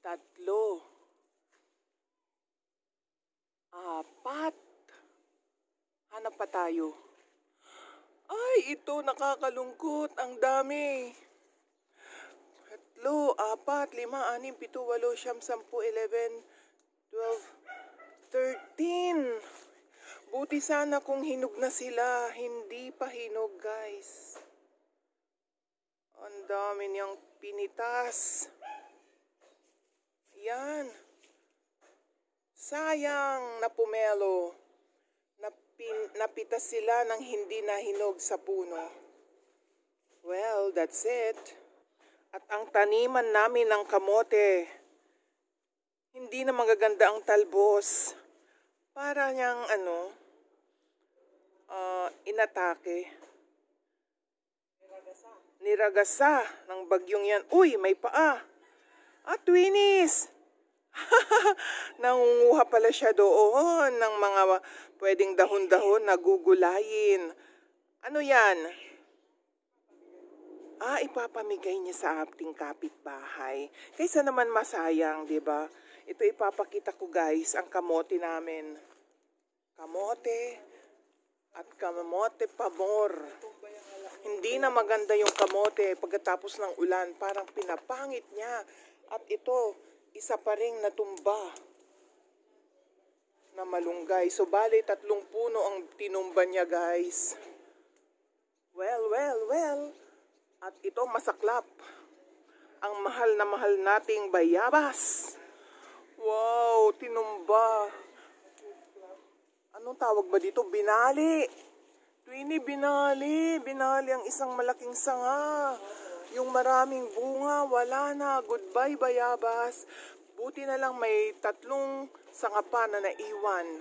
tatlo, apat. Hanap pa tayo. Ay, ito nakakalungkot. Ang dami. 3, 4, 5, 6, 7, 8, 9, 10, 11, 12, 13. Buti sana kung hinog na sila. Hindi pa hinog, guys. Ang dami niyang pinitas. Yan. Sayang na pumelo. Napitas sila ng hindi nahinog sa puno. Well, that's it. At ang taniman namin ng kamote, hindi na magaganda ang talbos. Para niyang inatake. Niragasa ng bagyong yan. Uy, may paa. Twinnies! Nangunguha pala siya doon ng mga pwedeng dahon-dahon na gugulayin. Ano yan? Ipapamigay niya sa ating kapitbahay. Kaysa naman masayang, di ba? Ito ipapakita ko, guys, ang kamote namin. Kamote at kamote pamor. Hindi na maganda yung kamote pagkatapos ng ulan. Parang pinapangit niya. At ito, isa pa ring natumba na malunggay. So, bali, 3 puno ang tinumba niya, guys. Well. At ito, masaklap. Ang mahal na mahal nating bayabas. Wow, tinumba. Anong tawag ba dito? Binali. Twinnie, binali. Binali ang isang malaking sanga. Yung maraming bunga, wala na. Goodbye, bayabas. Buti na lang may 3 sanga pa na naiwan.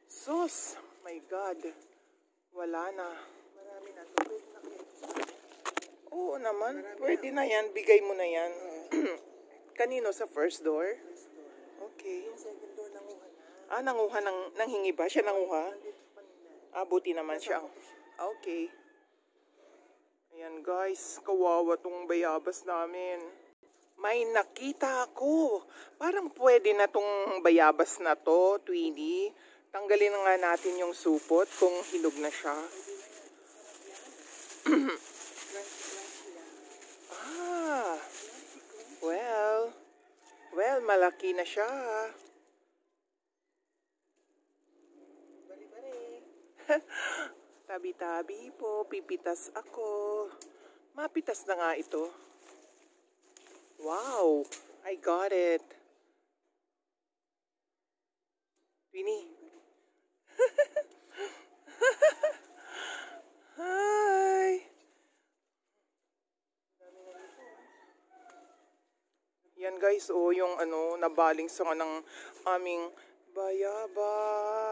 Sus, my God. Wala na. Marami na. Oo naman. Pwede na yan. Bigay mo na yan. Kanino? Sa first door? Okay. Yung second door nanguha na. Nanguha ng hingi ba? Siya nanguha? Buti naman siya. Okay. Ayan guys, kawawa tong bayabas namin. May nakita ako. Parang pwede na tong bayabas na to, Twinnie. Tanggalin na nga natin yung supot kung hinog na siya. Well, malaki na siya. Tabi-tabi po, pipitas ako. Mapitas na nga ito. Wow, I got it. Winnie. Hi! Yan guys, yung nabaling sa ng aming bayaba.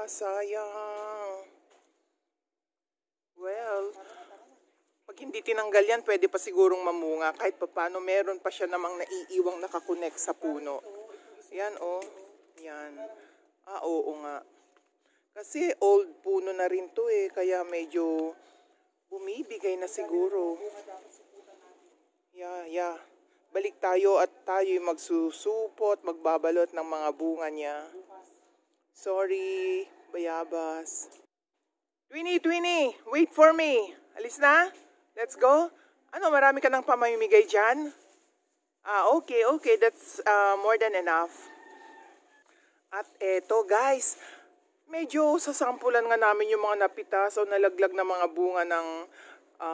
Sayang. Well, pag hindi tinanggal yan, pwede pa sigurong mamunga. Kahit paano, meron pa siya namang naiiwang nakakonek sa puno. Yan, Yan. Oo nga. Kasi old puno na rin to kaya medyo bumibigay na siguro. Yeah. Balik tayo at tayo magsusupot, magbabalot ng mga bunga niya. Sorry, bayabas. Twinnie, wait for me. Alis na? Let's go. Ano, marami ka nang pamamimigay dyan? Okay. That's more than enough. At eto guys, medyo sasampulan nga namin yung mga napitas o nalaglag na mga bunga ng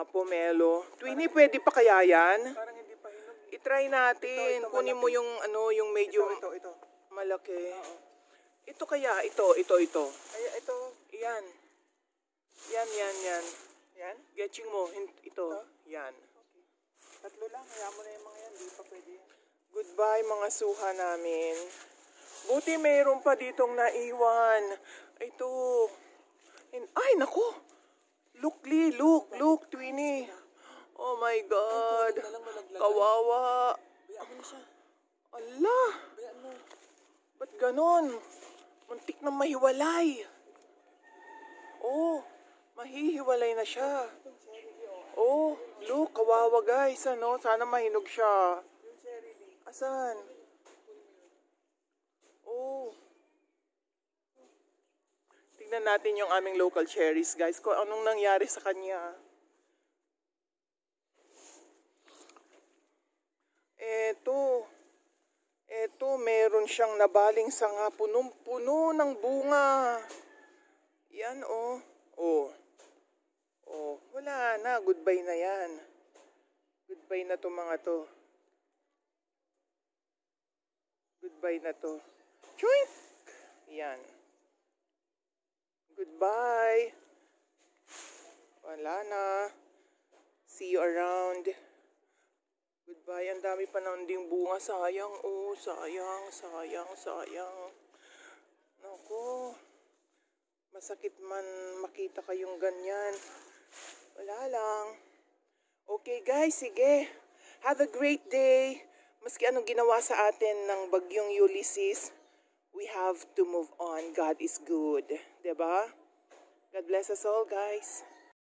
pomelo. Twinnie, pwede pa kaya yan? Parang hindi pa hinog. I-try natin. Kunin mo yung yung medyo ito. Malaki. Ito kaya, ito. Ay, ito. Yan. Yan. Yan? Getching mo. Ito. Yan. Okay. Tatlo lang. Kaya mo na yung mga yan. Di pa pwede. Goodbye mga suha namin. Buti mayroon pa ditong naiwan. Ito. Ay, naku. Look, Twinnie. Oh my God. Kawawa. Bayaan mo na siya. Allah. Bayaan mo. Ba't ganon? Muntik na mahiwalay. Mahihiwalay na siya. Look, kawawa guys, sana mahinog siya. Asan? Tignan natin yung aming local cherries, guys, kung anong nangyari sa kanya. Eto, meron siyang nabaling sanga, punong-puno ng bunga. Yan, wala na. Goodbye na yan. Goodbye na to mga to. Goodbye na to. Choink! Yan. Goodbye. Wala na. See you around. Goodbye. Ang dami pa na ding bunga. Sayang. Sayang. Naku. Masakit man makita kayong ganyan. Wala lang. Okay guys, sige. Have a great day. Maski anong ginawa sa atin ng bagyong Ulysses, we have to move on. God is good. Diba? God bless us all, guys.